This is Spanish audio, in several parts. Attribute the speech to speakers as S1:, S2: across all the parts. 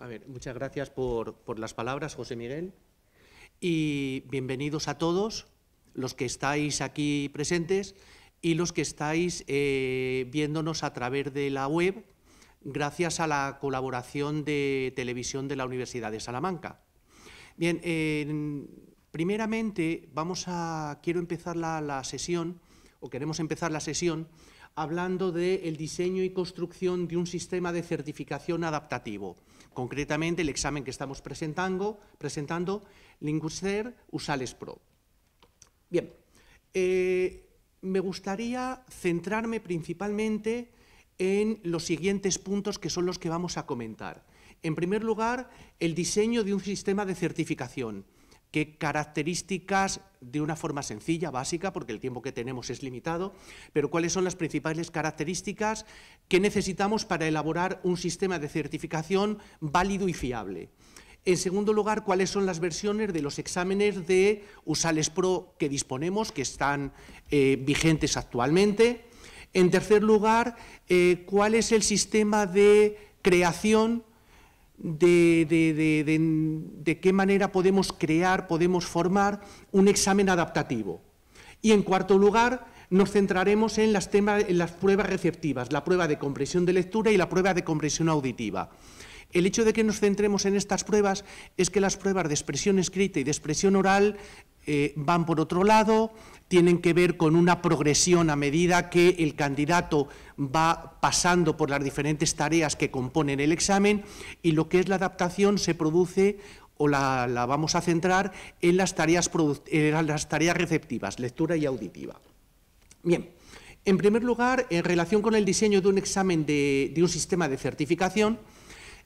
S1: A ver, muchas gracias por las palabras, José Miguel, y bienvenidos a todos los que estáis aquí presentes y los que estáis viéndonos a través de la web, gracias a la colaboración de Televisión de la Universidad de Salamanca. Bien, primeramente quiero empezar la sesión, o queremos empezar la sesión, hablando del diseño y construcción de un sistema de certificación adaptativo, concretamente el examen que estamos presentando, Lingucert Usales Pro. Bien, me gustaría centrarme principalmente en los siguientes puntos que son los que vamos a comentar. En primer lugar, el diseño de un sistema de certificación. ¿Qué características, de una forma sencilla, básica, porque el tiempo que tenemos es limitado, pero cuáles son las principales características que necesitamos para elaborar un sistema de certificación válido y fiable? En segundo lugar, cuáles son las versiones de los exámenes de Usales Pro que disponemos, que están vigentes actualmente. En tercer lugar, cuál es el sistema de creación, de qué manera podemos crear, podemos formar un examen adaptativo. Y en cuarto lugar, nos centraremos en las pruebas receptivas, la prueba de comprensión de lectura y la prueba de comprensión auditiva. El hecho de que nos centremos en estas pruebas es que las pruebas de expresión escrita y de expresión oral van por otro lado, tienen que ver con una progresión a medida que el candidato va pasando por las diferentes tareas que componen el examen, y lo que es la adaptación se produce, o la vamos a centrar en las tareas receptivas, lectura y auditiva. Bien, en primer lugar, en relación con el diseño de un examen de un sistema de certificación,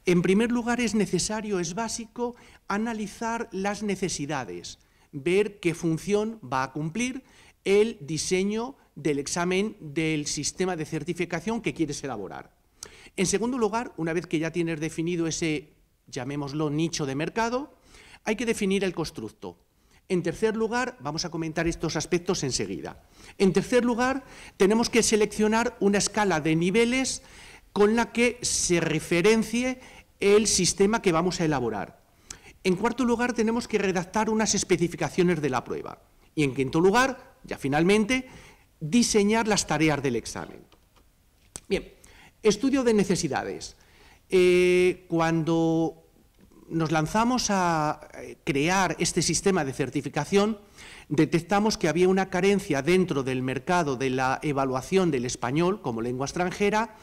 S1: en primer lugar es necesario, es básico, analizar las necesidades, ver qué función va a cumplir el diseño del examen del sistema de certificación que quieres elaborar. En segundo lugar, una vez que ya tienes definido ese, llamémoslo, nicho de mercado, hay que definir el constructo. En tercer lugar, vamos a comentar estos aspectos enseguida. En tercer lugar, tenemos que seleccionar una escala de niveles con la que se referencie el sistema que vamos a elaborar. En cuarto lugar, tenemos que redactar unas especificaciones de la prueba. Y en quinto lugar, ya finalmente, diseñar las tareas del examen. Bien, estudio de necesidades. Cuando nos lanzamos a crear este sistema de certificación, detectamos que había una carencia dentro del mercado de la evaluación del español como lengua extranjera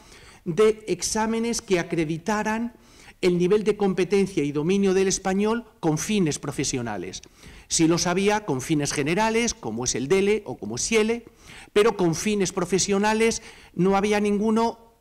S1: de exámenes que acreditaran el nivel de competencia y dominio del español con fines profesionales. Sí los había con fines generales, como es el DELE o como es SIELE, pero con fines profesionales no había ninguno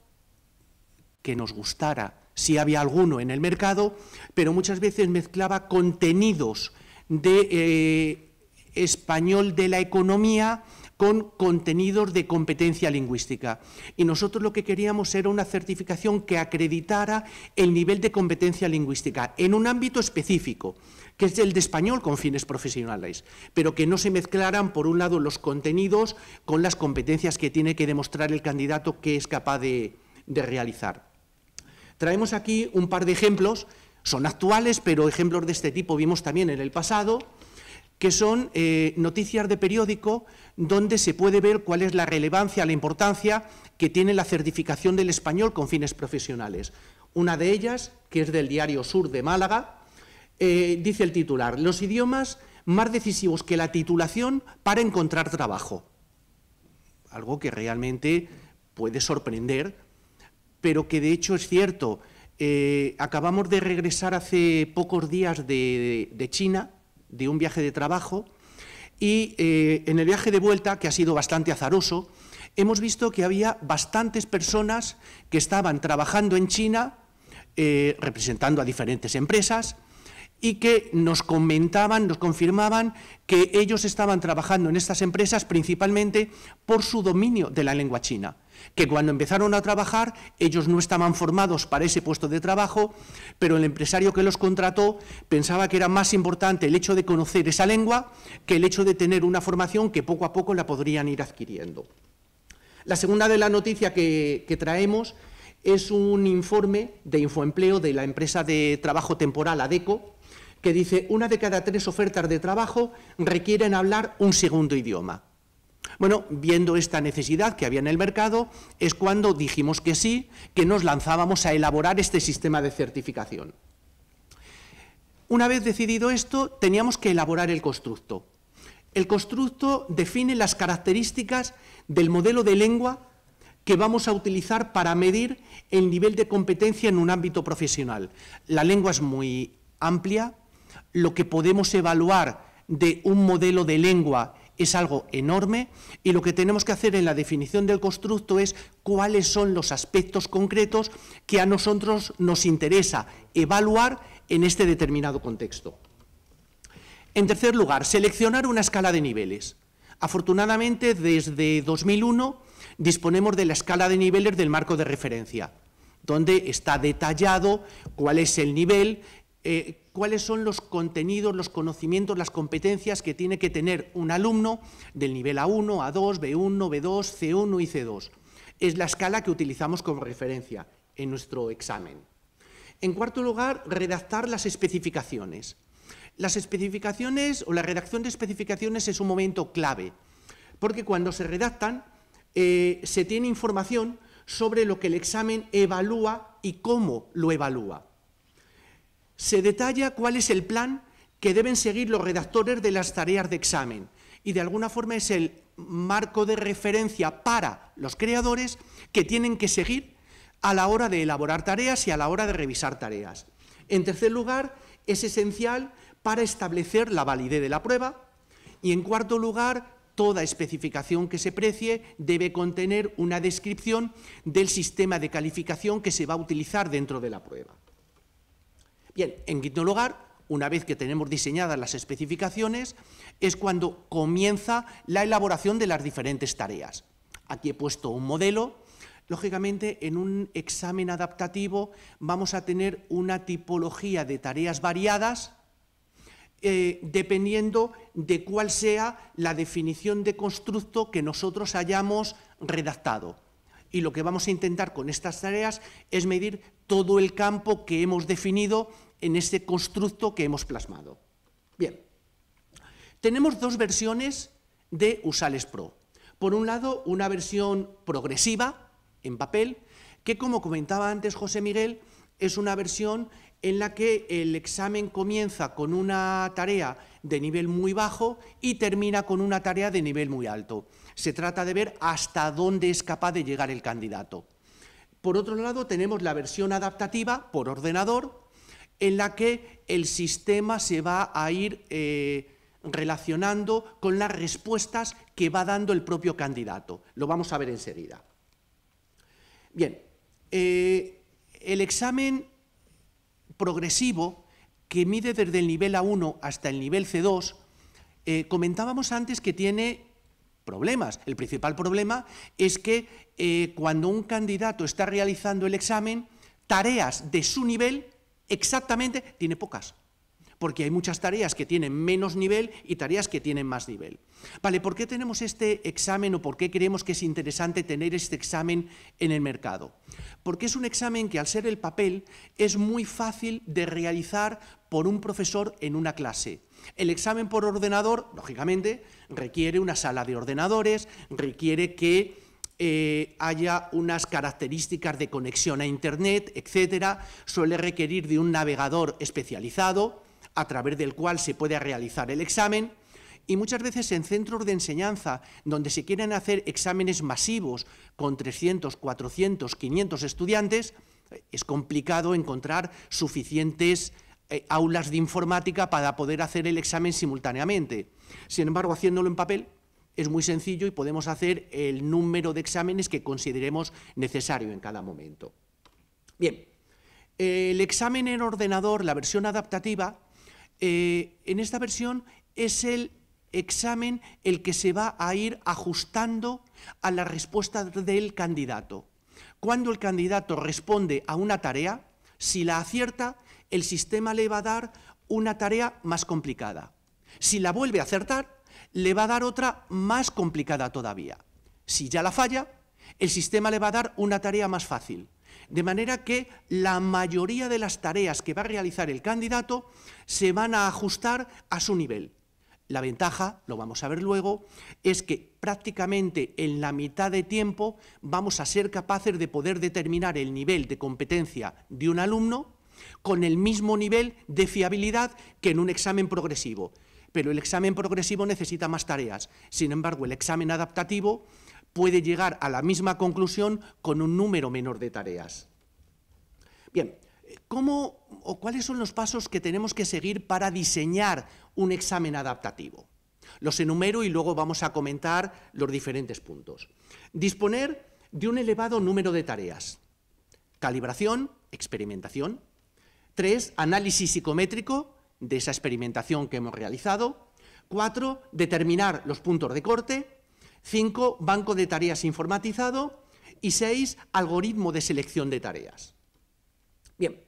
S1: que nos gustara. Sí había alguno en el mercado, pero muchas veces mezclaba contenidos de español de la economía con contenidos de competencia lingüística. Y nosotros lo que queríamos era una certificación que acreditara el nivel de competencia lingüística en un ámbito específico, que es el de español con fines profesionales, pero que no se mezclaran, por un lado, los contenidos con las competencias que tiene que demostrar el candidato que es capaz de realizar. Traemos aquí un par de ejemplos, son actuales, pero ejemplos de este tipo vimos también en el pasado, que son noticias de periódico donde se puede ver cuál es la relevancia, la importancia que tiene la certificación del español con fines profesionales. Una de ellas, que es del diario Sur de Málaga, dice el titular: los idiomas más decisivos que la titulación para encontrar trabajo. Algo que realmente puede sorprender, pero que de hecho es cierto. Acabamos de regresar hace pocos días de China, de un viaje de trabajo, y en el viaje de vuelta, que ha sido bastante azaroso, hemos visto que había bastantes personas que estaban trabajando en China, representando a diferentes empresas, y que nos comentaban, nos confirmaban que ellos estaban trabajando en estas empresas principalmente por su dominio de la lengua china, que cuando empezaron a trabajar ellos no estaban formados para ese puesto de trabajo, pero el empresario que los contrató pensaba que era más importante el hecho de conocer esa lengua que el hecho de tener una formación que poco a poco la podrían ir adquiriendo. La segunda de la noticia que traemos es un informe de Infoempleo de la empresa de trabajo temporal ADECO, que dice: 1 de cada 3 ofertas de trabajo requieren hablar un segundo idioma. Bueno, viendo esta necesidad que había en el mercado, es cuando dijimos que sí, que nos lanzábamos a elaborar este sistema de certificación. Una vez decidido esto, teníamos que elaborar el constructo. El constructo define las características del modelo de lengua que vamos a utilizar para medir el nivel de competencia en un ámbito profesional. La lengua es muy amplia, lo que podemos evaluar de un modelo de lengua es algo enorme, y lo que tenemos que hacer en la definición del constructo es cuáles son los aspectos concretos que a nosotros nos interesa evaluar en este determinado contexto. En tercer lugar, seleccionar una escala de niveles. Afortunadamente, desde 2001 disponemos de la escala de niveles del marco de referencia, donde está detallado cuál es el nivel, cuáles son los contenidos, los conocimientos, las competencias que tiene que tener un alumno del nivel A1, A2, B1, B2, C1 y C2. Es la escala que utilizamos como referencia en nuestro examen. En cuarto lugar, redactar las especificaciones. Las especificaciones o la redacción de especificaciones es un momento clave, porque cuando se redactan se tiene información sobre lo que el examen evalúa y cómo lo evalúa. Se detalla cuál es el plan que deben seguir los redactores de las tareas de examen, y de alguna forma es el marco de referencia para los creadores que tienen que seguir a la hora de elaborar tareas y a la hora de revisar tareas. En tercer lugar, es esencial para establecer la validez de la prueba, y en cuarto lugar, toda especificación que se precie debe contener una descripción del sistema de calificación que se va a utilizar dentro de la prueba. Bien, en quinto lugar, una vez que tenemos diseñadas las especificaciones, es cuando comienza la elaboración de las diferentes tareas. Aquí he puesto un modelo. Lógicamente, en un examen adaptativo vamos a tener una tipología de tareas variadas, dependiendo de cuál sea la definición de constructo que nosotros hayamos redactado. Y lo que vamos a intentar con estas tareas es medir todo el campo que hemos definido en ese constructo que hemos plasmado. Bien, tenemos dos versiones de Usales Pro. Por un lado, una versión progresiva en papel, que, como comentaba antes José Miguel, es una versión en la que el examen comienza con una tarea de nivel muy bajo y termina con una tarea de nivel muy alto. Se trata de ver hasta dónde es capaz de llegar el candidato. Por otro lado, tenemos la versión adaptativa por ordenador, en la que el sistema se va a ir relacionando con las respuestas que va dando el propio candidato. Lo vamos a ver enseguida. Bien, el examen progresivo, que mide desde el nivel A1 hasta el nivel C2, comentábamos antes que tiene problemas. El principal problema es que cuando un candidato está realizando el examen, tareas de su nivel exactamente tiene pocas, porque hay muchas tareas que tienen menos nivel y tareas que tienen más nivel. Vale, ¿por qué tenemos este examen o por qué creemos que es interesante tener este examen en el mercado? Porque es un examen que, al ser el papel, es muy fácil de realizar por un profesor en una clase. El examen por ordenador, lógicamente, requiere una sala de ordenadores, requiere que haya unas características de conexión a Internet, etcétera. Suele requerir de un navegador especializado a través del cual se puede realizar el examen, y muchas veces en centros de enseñanza donde se quieren hacer exámenes masivos con 300, 400, 500 estudiantes, es complicado encontrar suficientes aulas de informática para poder hacer el examen simultáneamente. Sin embargo, haciéndolo en papel es muy sencillo y podemos hacer el número de exámenes que consideremos necesario en cada momento. Bien, el examen en ordenador, la versión adaptativa, en esta versión es el examen el que se va a ir ajustando a la respuesta del candidato. Cuando el candidato responde a una tarea, si la acierta, el sistema le va a dar una tarea más complicada. Si la vuelve a acertar, le va a dar otra más complicada todavía. Si ya la falla, el sistema le va a dar una tarea más fácil. De manera que la mayoría de las tareas que va a realizar el candidato se van a ajustar a su nivel. La ventaja, lo vamos a ver luego, es que prácticamente en la mitad de tiempo vamos a ser capaces de poder determinar el nivel de competencia de un alumno con el mismo nivel de fiabilidad que en un examen progresivo. Pero el examen progresivo necesita más tareas. Sin embargo, el examen adaptativo puede llegar a la misma conclusión con un número menor de tareas. Bien, ¿cuáles son los pasos que tenemos que seguir para diseñar un examen adaptativo? Los enumero y luego vamos a comentar los diferentes puntos. Disponer de un elevado número de tareas. Calibración, experimentación. 3, análisis psicométrico de esa experimentación que hemos realizado. 4, determinar los puntos de corte. 5, banco de tareas informatizado. Y 6, algoritmo de selección de tareas. Bien,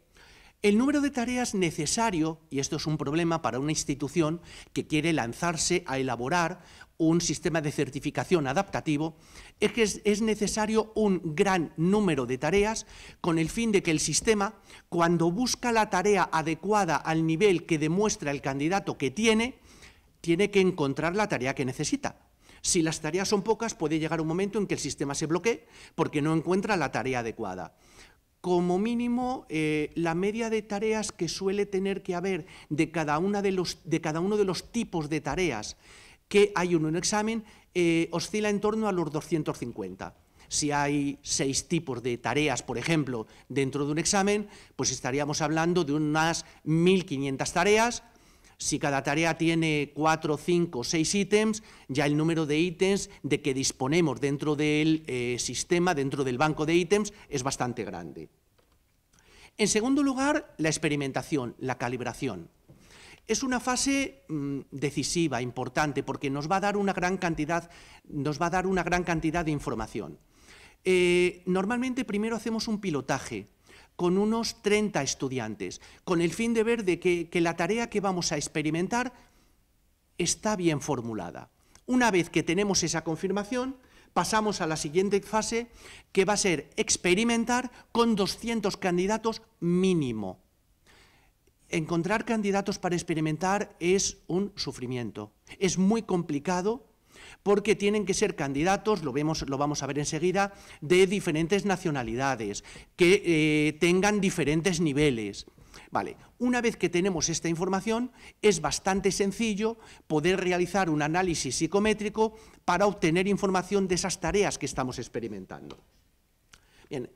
S1: el número de tareas necesario, y esto es un problema para una institución que quiere lanzarse a elaborar un sistema de certificación adaptativo, es que es necesario un gran número de tareas con el fin de que el sistema, cuando busca la tarea adecuada al nivel que demuestra el candidato que tiene que encontrar la tarea que necesita. Si las tareas son pocas, puede llegar un momento en que el sistema se bloquee porque no encuentra la tarea adecuada. Como mínimo, la media de tareas que suele tener que haber de cada uno de los tipos de tareas que hay en un examen oscila en torno a los 250. Si hay 6 tipos de tareas, por ejemplo, dentro de un examen, pues estaríamos hablando de unas 1.500 tareas. Si cada tarea tiene 4, 5, 6 ítems, ya el número de ítems de que disponemos dentro del sistema, dentro del banco de ítems, es bastante grande. En segundo lugar, la experimentación, la calibración. Es una fase decisiva, importante, porque nos va a dar una gran cantidad de información. Normalmente primero hacemos un pilotaje con unos 30 estudiantes, con el fin de ver que la tarea que vamos a experimentar está bien formulada. Una vez que tenemos esa confirmación, pasamos a la siguiente fase, que va a ser experimentar con 200 candidatos mínimo. Encontrar candidatos para experimentar es un sufrimiento. Es muy complicado porque tienen que ser candidatos, lo vamos a ver enseguida, de diferentes nacionalidades, que tengan diferentes niveles. Vale, una vez que tenemos esta información, es bastante sencillo poder realizar un análisis psicométrico para obtener información de esas tareas que estamos experimentando. Bien,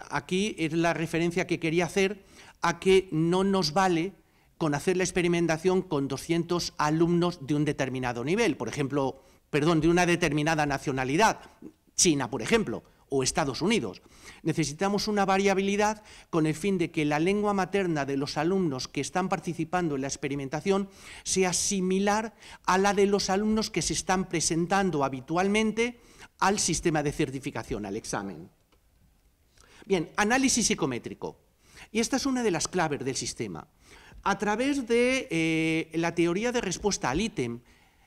S1: aquí es la referencia que quería hacer a que no nos vale con hacer la experimentación con 200 alumnos de un determinado nivel, por ejemplo, de una determinada nacionalidad, China, por ejemplo, o Estados Unidos. Necesitamos una variabilidad con el fin de que la lengua materna de los alumnos que están participando en la experimentación sea similar a la de los alumnos que se están presentando habitualmente al sistema de certificación, al examen. Bien, análisis psicométrico. Y esta es una de las claves del sistema. A través de la teoría de respuesta al ítem,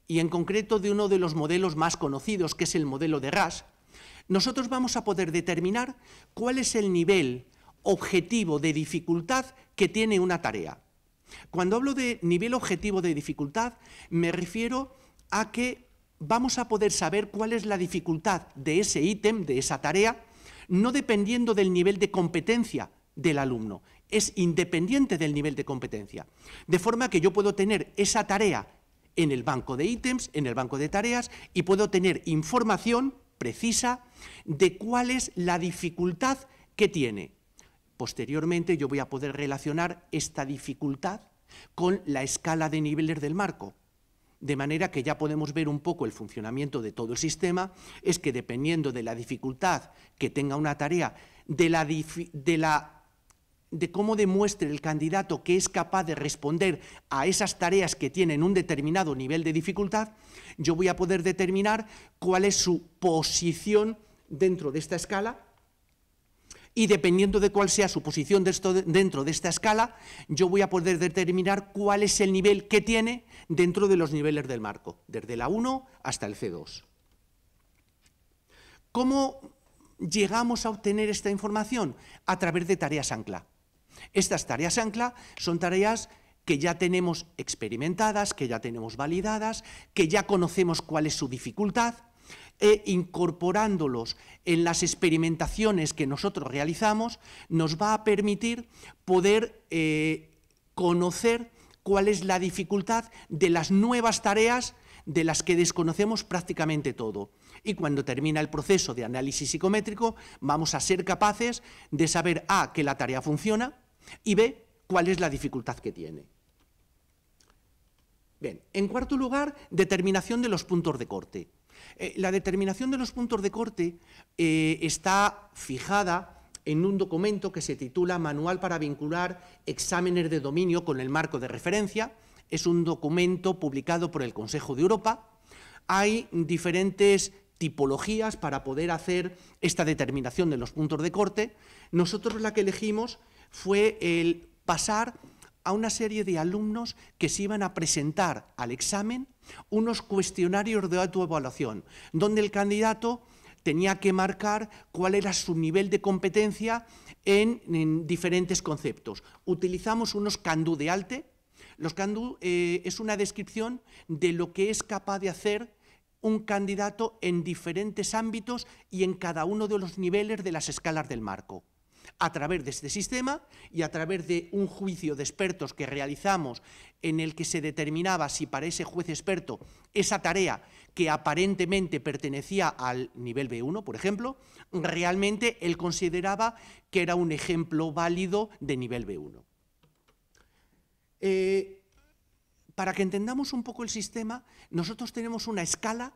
S1: y en concreto de uno de los modelos más conocidos, que es el modelo de Rasch, nosotros vamos a poder determinar cuál es el nivel objetivo de dificultad que tiene una tarea. Cuando hablo de nivel objetivo de dificultad, me refiero a que vamos a poder saber cuál es la dificultad de ese ítem, de esa tarea, no dependiendo del nivel de competencia del alumno, es independiente del nivel de competencia. De forma que yo puedo tener esa tarea en el banco de ítems, en el banco de tareas, y puedo tener información precisa de cuál es la dificultad que tiene. Posteriormente yo voy a poder relacionar esta dificultad con la escala de niveles del marco, de manera que ya podemos ver un poco el funcionamiento de todo el sistema, es que dependiendo de la dificultad que tenga una tarea, de cómo demuestre el candidato que es capaz de responder a esas tareas que tienen un determinado nivel de dificultad, yo voy a poder determinar cuál es su posición dentro de esta escala y dependiendo de cuál sea su posición dentro de esta escala, yo voy a poder determinar cuál es el nivel que tiene dentro de los niveles del marco, desde la 1 hasta el C2. ¿Cómo llegamos a obtener esta información? A través de tareas ancla. Estas tareas ancla son tareas que ya tenemos experimentadas, que ya tenemos validadas, que ya conocemos cuál es su dificultad, e incorporándolos en las experimentaciones que nosotros realizamos nos va a permitir poder conocer cuál es la dificultad de las nuevas tareas de las que desconocemos prácticamente todo. Y cuando termina el proceso de análisis psicométrico vamos a ser capaces de saber A, que la tarea funciona, y B, cuál es la dificultad que tiene. Bien, en cuarto lugar, determinación de los puntos de corte. La determinación de los puntos de corte está fijada en un documento que se titula Manual para vincular exámenes de dominio con el marco de referencia. Es un documento publicado por el Consejo de Europa. Hay diferentes tipologías para poder hacer esta determinación de los puntos de corte. Nosotros la que elegimos fue el pasar a una serie de alumnos que se iban a presentar al examen unos cuestionarios de autoevaluación, donde el candidato tenía que marcar cuál era su nivel de competencia en diferentes conceptos. Utilizamos unos can-do de ALTE. Los can-do es una descripción de lo que es capaz de hacer un candidato en diferentes ámbitos y en cada uno de los niveles de las escalas del marco. A través de este sistema y a través de un juicio de expertos que realizamos en el que se determinaba si para ese juez experto esa tarea que aparentemente pertenecía al nivel B1, por ejemplo, realmente él consideraba que era un ejemplo válido de nivel B1. Para que entendamos un poco el sistema, nosotros tenemos una escala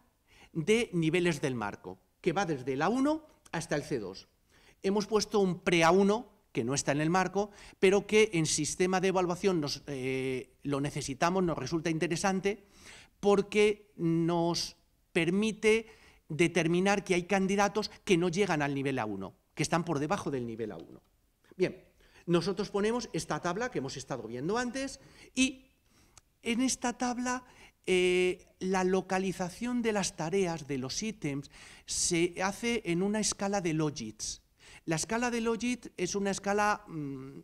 S1: de niveles del marco, que va desde el A1 hasta el C2. Hemos puesto un pre-A1, que no está en el marco, pero que en sistema de evaluación lo necesitamos, nos resulta interesante, porque nos permite determinar que hay candidatos que no llegan al nivel A1, que están por debajo del nivel A1. Bien, nosotros ponemos esta tabla que hemos estado viendo antes y en esta tabla la localización de las tareas, de los ítems, se hace en una escala de logits. La escala de logit es una escala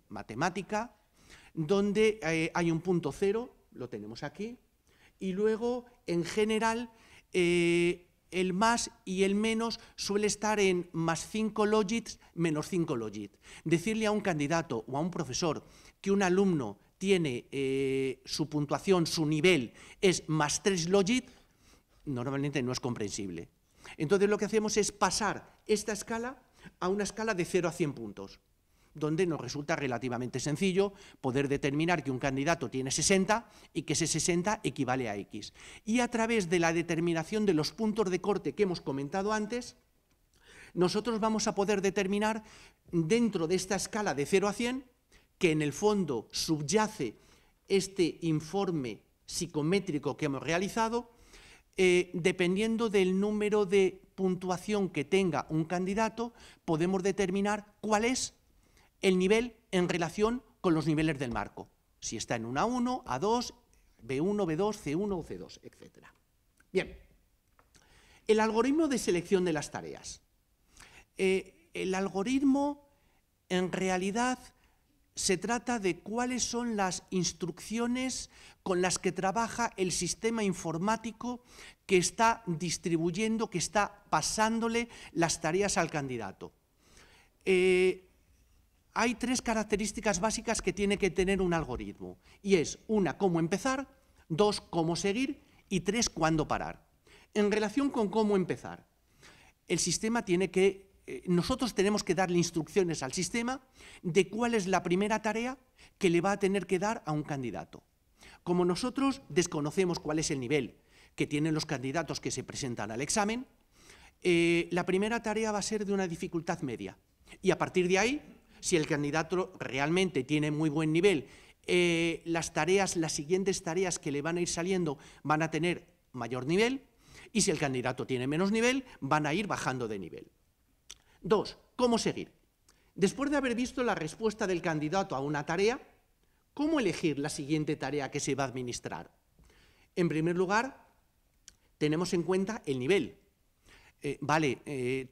S1: matemática donde hay un punto cero, lo tenemos aquí, y luego en general el más y el menos suele estar en más 5 logits, menos 5 logits. Decirle a un candidato o a un profesor que un alumno tiene su puntuación, su nivel es más 3 logit, normalmente no es comprensible. Entonces lo que hacemos es pasar esta escala a una escala de 0 a 100 puntos, donde nos resulta relativamente sencillo poder determinar que un candidato tiene 60 y que ese 60 equivale a X. Y a través de la determinación de los puntos de corte que hemos comentado antes, nosotros vamos a poder determinar dentro de esta escala de 0 a 100, que en el fondo subyace este informe psicométrico que hemos realizado, dependiendo del número de puntuación que tenga un candidato, podemos determinar cuál es el nivel en relación con los niveles del marco. Si está en un A1, A2, B1, B2, C1 o C2, etc. Bien, el algoritmo de selección de las tareas. El algoritmo, en realidad, se trata de cuáles son las instrucciones con las que trabaja el sistema informático que está distribuyendo, que está pasándole las tareas al candidato. Hay 3 características básicas que tiene que tener un algoritmo, y es 1, cómo empezar, 2, cómo seguir, y 3, cuándo parar. En relación con cómo empezar, el sistema tiene que nosotros tenemos que darle instrucciones al sistema de cuál es la primera tarea que le va a tener que dar a un candidato. Como nosotros desconocemos cuál es el nivel que tienen los candidatos que se presentan al examen, la primera tarea va a ser de una dificultad media. Y a partir de ahí, si el candidato realmente tiene muy buen nivel, las siguientes tareas que le van a ir saliendo van a tener mayor nivel, y si el candidato tiene menos nivel, van a ir bajando de nivel. 2. ¿Cómo seguir? Después de haber visto la respuesta del candidato a una tarea, ¿cómo elegir la siguiente tarea que se va a administrar? En primer lugar, tenemos en cuenta el nivel.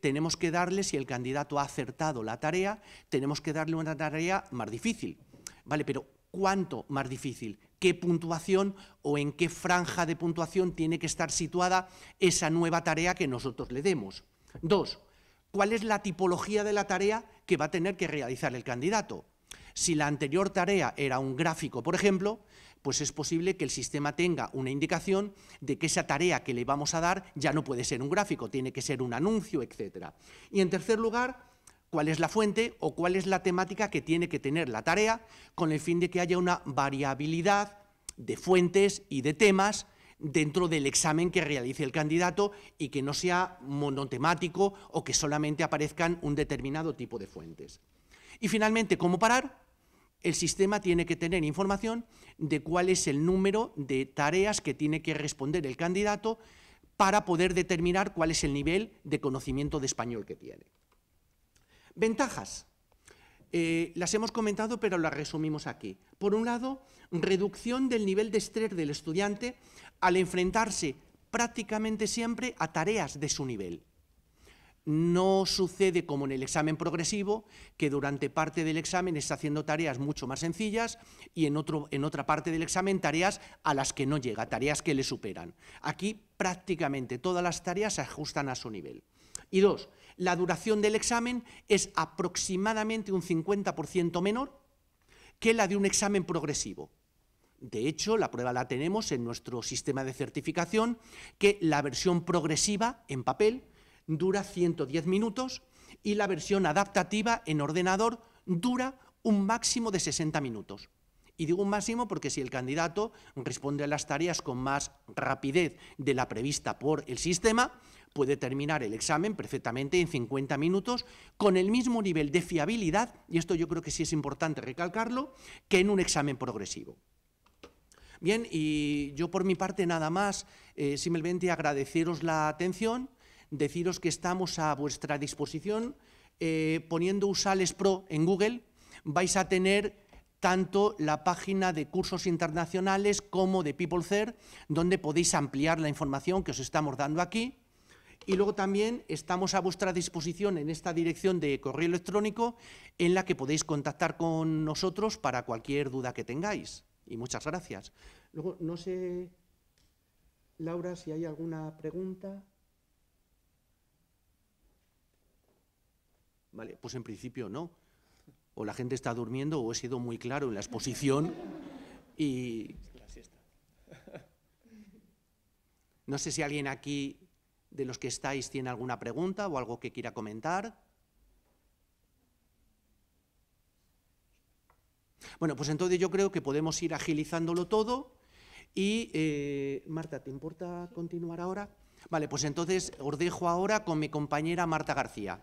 S1: tenemos que darle, si el candidato ha acertado la tarea, tenemos que darle una tarea más difícil. Vale, pero ¿cuánto más difícil? ¿Qué puntuación o en qué franja de puntuación tiene que estar situada esa nueva tarea que nosotros le demos? 2. ¿Cuál es la tipología de la tarea que va a tener que realizar el candidato? Si la anterior tarea era un gráfico, por ejemplo, pues es posible que el sistema tenga una indicación de que esa tarea que le vamos a dar ya no puede ser un gráfico, tiene que ser un anuncio, etc. Y en tercer lugar, ¿cuál es la fuente o cuál es la temática que tiene que tener la tarea con el fin de que haya una variabilidad de fuentes y de temas dentro del examen que realice el candidato y que no sea monotemático o que solamente aparezcan un determinado tipo de fuentes? Y finalmente, ¿cómo parar? El sistema tiene que tener información de cuál es el número de tareas que tiene que responder el candidato para poder determinar cuál es el nivel de conocimiento de español que tiene. Ventajas. Las hemos comentado, pero las resumimos aquí. Por un lado, reducción del nivel de estrés del estudiante al enfrentarse prácticamente siempre a tareas de su nivel. No sucede como en el examen progresivo, que durante parte del examen está haciendo tareas mucho más sencillas y en otra parte del examen tareas a las que no llega, tareas que le superan. Aquí prácticamente todas las tareas se ajustan a su nivel. Y 2, la duración del examen es aproximadamente un 50% menor que la de un examen progresivo. De hecho, la prueba la tenemos en nuestro sistema de certificación, que la versión progresiva en papel dura 110 minutos y la versión adaptativa en ordenador dura un máximo de 60 minutos. Y digo un máximo porque si el candidato responde a las tareas con más rapidez de la prevista por el sistema, puede terminar el examen perfectamente en 50 minutos con el mismo nivel de fiabilidad, y esto yo creo que sí es importante recalcarlo, que en un examen progresivo. Bien, y yo por mi parte nada más, simplemente agradeceros la atención, deciros que estamos a vuestra disposición. Poniendo Usales Pro en Google vais a tener tanto la página de cursos internacionales como de PeopleCert, donde podéis ampliar la información que os estamos dando aquí. Y luego también estamos a vuestra disposición en esta dirección de correo electrónico en la que podéis contactar con nosotros para cualquier duda que tengáis. Y muchas gracias. Luego, no sé, Laura, si hay alguna pregunta. Vale, pues en principio no. O la gente está durmiendo o he sido muy claro en la exposición y... No sé si alguien aquí de los que estáis tiene alguna pregunta o algo que quiera comentar. Bueno, pues entonces yo creo que podemos ir agilizándolo todo y, Marta, ¿te importa continuar ahora? Vale, pues entonces os dejo ahora con mi compañera Marta García.